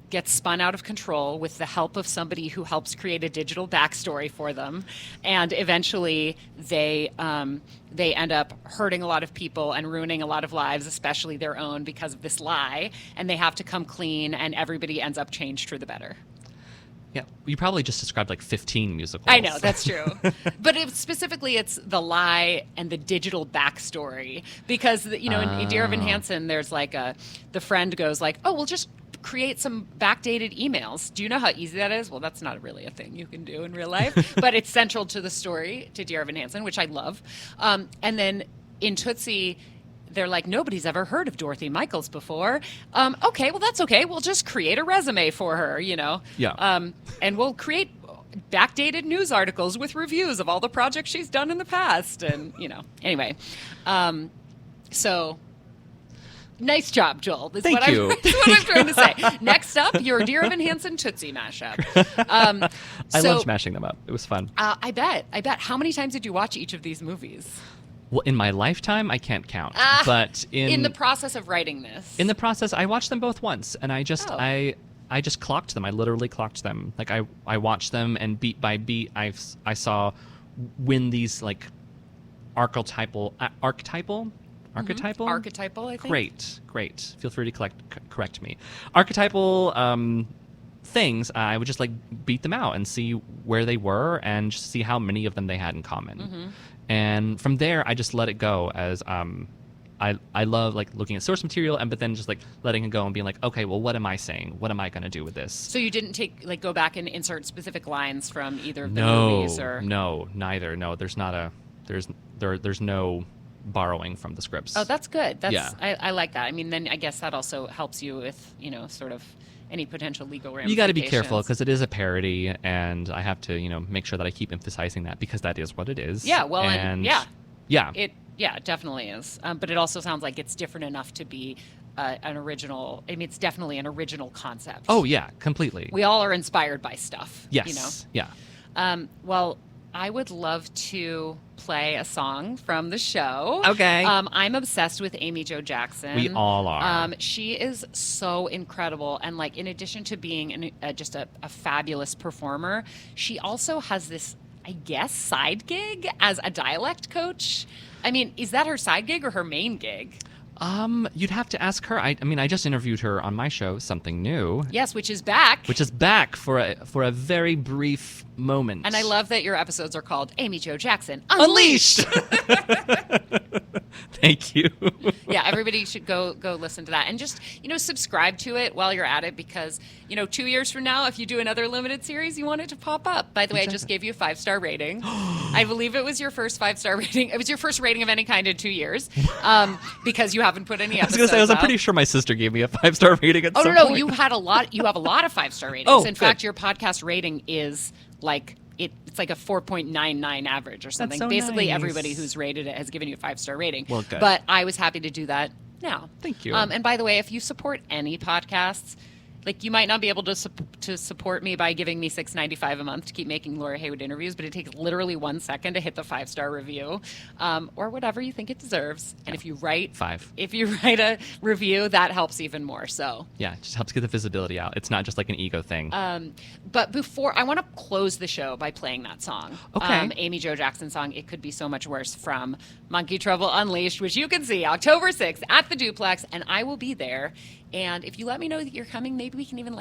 gets spun out of control with the help of somebody who helps create a digital backstory for them, and eventually they end up hurting a lot of people and ruining a lot of lives, especially their own, because of this lie, and they have to come clean, and everybody ends up changed for the better. Yeah, you probably just described like 15 musicals. I know, that's true. But specifically, it's the lie and the digital backstory. Because, in Dear Evan Hansen, there's like the friend goes like, oh, we'll just create some backdated emails. Do you know how easy that is? Well, that's not really a thing you can do in real life. But it's central to the story, to Dear Evan Hansen, which I love. And then in Tootsie, they're like, nobody's ever heard of Dorothy Michaels before. Okay, well, that's okay. We'll just create a resume for her, Yeah. And we'll create backdated news articles with reviews of all the projects she's done in the past. And, anyway. So nice job, Joel. Thank you. That's what I'm trying to say. Next up, your Dear Evan Hansen Tootsie mashup. I loved smashing them up. It was fun. I bet. How many times did you watch each of these movies? Well, in my lifetime, I can't count. But in the process of writing this. In the process, I watched them both once, and I just clocked them. I literally clocked them. Like I watched them, and beat by beat, I saw when these like archetypal, I think. Great. Feel free to correct me. Archetypal things. I would just like beat them out and see where they were, and just see how many of them they had in common. Mm-hmm. And from there, I just let it go as I love like looking at source material, but then just like letting it go and being like, okay, well, what am I saying? What am I going to do with this? So you didn't go back and insert specific lines from either of the movies, or no, neither. No, there's no borrowing from the scripts. Oh, that's good. That's yeah. I like that. I mean, then I guess that also helps you with sort of any potential legal ramifications. You got to be careful because it is a parody, and I have to make sure that I keep emphasizing that because that is what it is. Yeah. Well, yeah. It definitely is. But it also sounds like it's different enough to be an original. I mean, it's definitely an original concept. Oh yeah, completely. We all are inspired by stuff. Yes. Yeah. Well, I would love to play a song from the show. Okay. I'm obsessed with Amy Jo Jackson. We all are. She is so incredible. And in addition to being just a fabulous performer, she also has this, I guess, side gig as a dialect coach. I mean, is that her side gig or her main gig? You'd have to ask her. I mean, I just interviewed her on my show, Something New. Yes, which is back. Which is back for a very brief moment. And I love that your episodes are called Amy Jo Jackson Unleashed. Thank you. Yeah, everybody should go listen to that and just subscribe to it while you're at it, because 2 years from now, if you do another limited series, you want it to pop up. By the way, I just gave you a 5-star rating. I believe it was your first 5-star rating. It was your first rating of any kind in 2 years, because you haven't put any episodes. I was pretty sure my sister gave me a 5-star rating at some point. Oh no, you have a lot of 5-star ratings. In fact, your podcast rating is it's like a 4.99 average or something. That's so Basically, nice. Everybody who's rated it has given you a 5-star rating. Well, good. But I was happy to do that now. Thank you. And by the way, if you support any podcasts, you might not be able to support me by giving me $6.95 a month to keep making Laura Heywood interviews, but it takes literally 1 second to hit the 5-star review, or whatever you think it deserves. And if you write 5, if you write a review, that helps even more. So yeah, it just helps get the visibility out. It's not just like an ego thing. But before, I want to close the show by playing that song. Okay. Amy Jo Jackson song, It Could Be So Much Worse, from Monkey Trouble Unleashed, which you can see October 6th at the Duplex, and I will be there. And if you let me know that you're coming, maybe we can even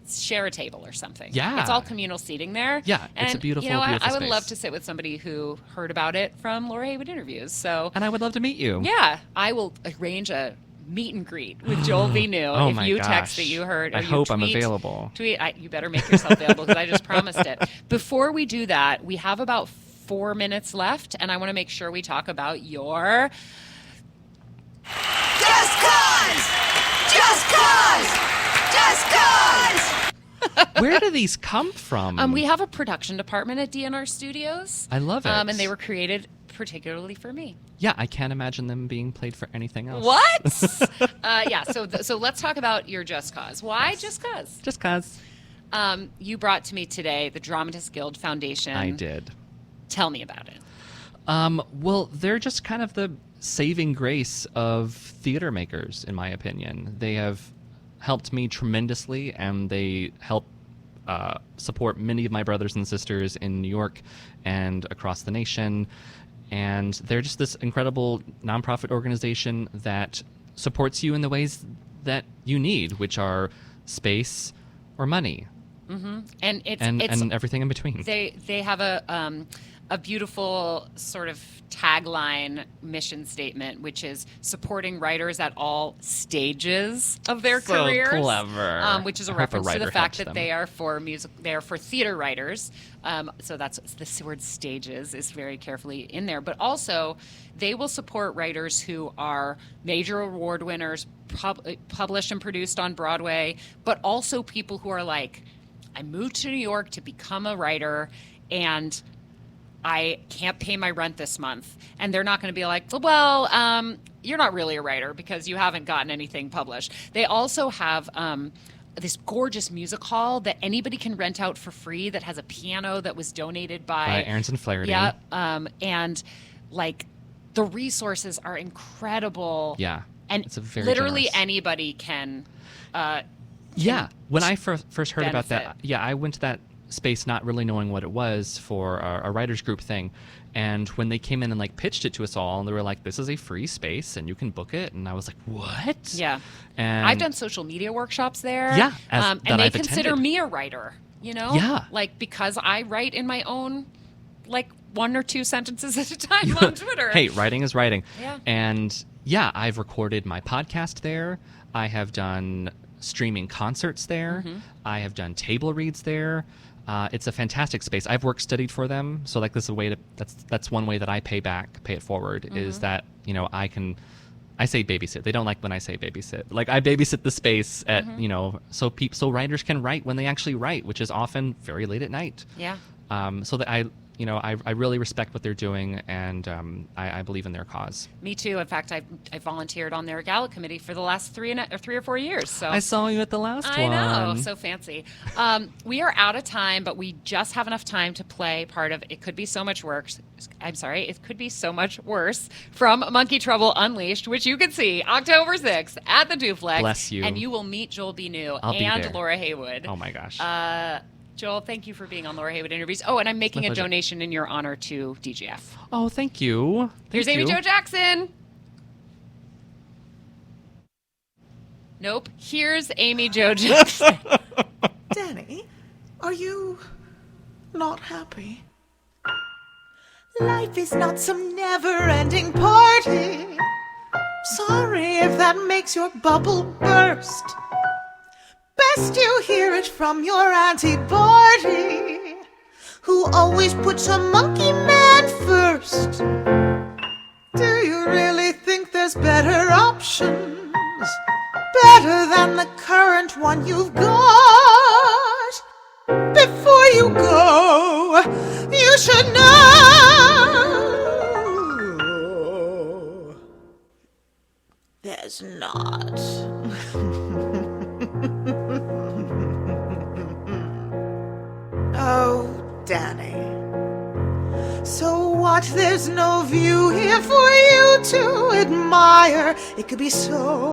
share a table or something. Yeah. It's all communal seating there. Yeah, and, it's a beautiful, I beautiful would space. love to sit with somebody who heard about it from Laura Heywood interviews. So, and I would love to meet you. Yeah, I will arrange a meet and greet with Joel V. New. Oh if my you gosh. text that you heard. I or you hope I'm tweet- available. You better make yourself available because I just promised it. Before we do that, we have about 4 minutes left, and I want to make sure we talk about your... Just cause! Just cause! Just cause! Where do these come from? We have a production department at DNR Studios. I love it. And they were created particularly for me. Yeah, I can't imagine them being played for anything else. What? Yeah, so let's talk about your Just Cause. Why Just Cause? Just cause. You brought to me today the Dramatists Guild Foundation. I did. Tell me about it. Well, they're just kind of the saving grace of theater makers, in my opinion. They have helped me tremendously, and they help support many of my brothers and sisters in New York and across the nation. And they're just this incredible nonprofit organization that supports you in the ways that you need, which are space or money. Mm-hmm. And it's and everything in between. They have a beautiful sort of tagline mission statement, which is supporting writers at all stages of their So careers. clever. Which is a I hope a reference to the writer fact helps that them. they are for theater writers. So that's the word stages is very carefully in there. But also, they will support writers who are major award winners, published and produced on Broadway, but also people who are I moved to New York to become a writer, and I can't pay my rent this month. And they're not going to be like, well, you're not really a writer because you haven't gotten anything published. They also have this gorgeous music hall that anybody can rent out for free that has a piano that was donated by Aronson Flaherty. Yeah. And like the resources are incredible. Yeah. And it's a very literally generous. anybody can. When I first heard about that, benefit. I went to that space not really knowing what it was for a writers group thing, and when they came in and like pitched it to us all, and they were like, "This is a free space and you can book it," and I was like, "What?" Yeah, and I've done social media workshops there. Yeah, and that they I've consider attended. me a writer. You know, Yeah. like because I write in my own, like 1 or 2 sentences at a time on Twitter. Hey, writing is writing. Yeah. And I've recorded my podcast there. I have done streaming concerts there. Mm-hmm. I have done table reads there. It's a fantastic space. I've work studied for them, so like this is a way to that's one way that I pay it forward Mm-hmm. is that I say babysit. They don't like when I say babysit. Like I babysit the space at so writers can write when they actually write, which is often very late at night. Yeah. So that I really respect what they're doing, and I believe in their cause. Me too. In fact, I volunteered on their gala committee for the last 3 or 4 years. So I saw you at the last one. I know, so fancy. We are out of time, but we just have enough time to play part of It Could Be So Much Worse. It Could Be So Much Worse from Monkey Trouble Unleashed, which you can see October 6th at the Duplex. Bless you. And you will meet Joel B. New I'll be and there. Laura Heywood. Oh my gosh. Joel, thank you for being on Laura Heywood Interviews. Oh, and I'm making a pleasure. donation in your honor to DGF. Oh, thank you. Here's Amy Jo Jackson. Nope. Here's Amy Jo Jackson. Danny, are you not happy? Life is not some never-ending party. Sorry if that makes your bubble burst. Best you hear it from your Auntie Barty, who always puts a monkey man first. Do you really think there's better options? Better than the current one you've got? Before you go, you should know there's not. Oh, Danny. So what? There's no view here for you to admire. It could be so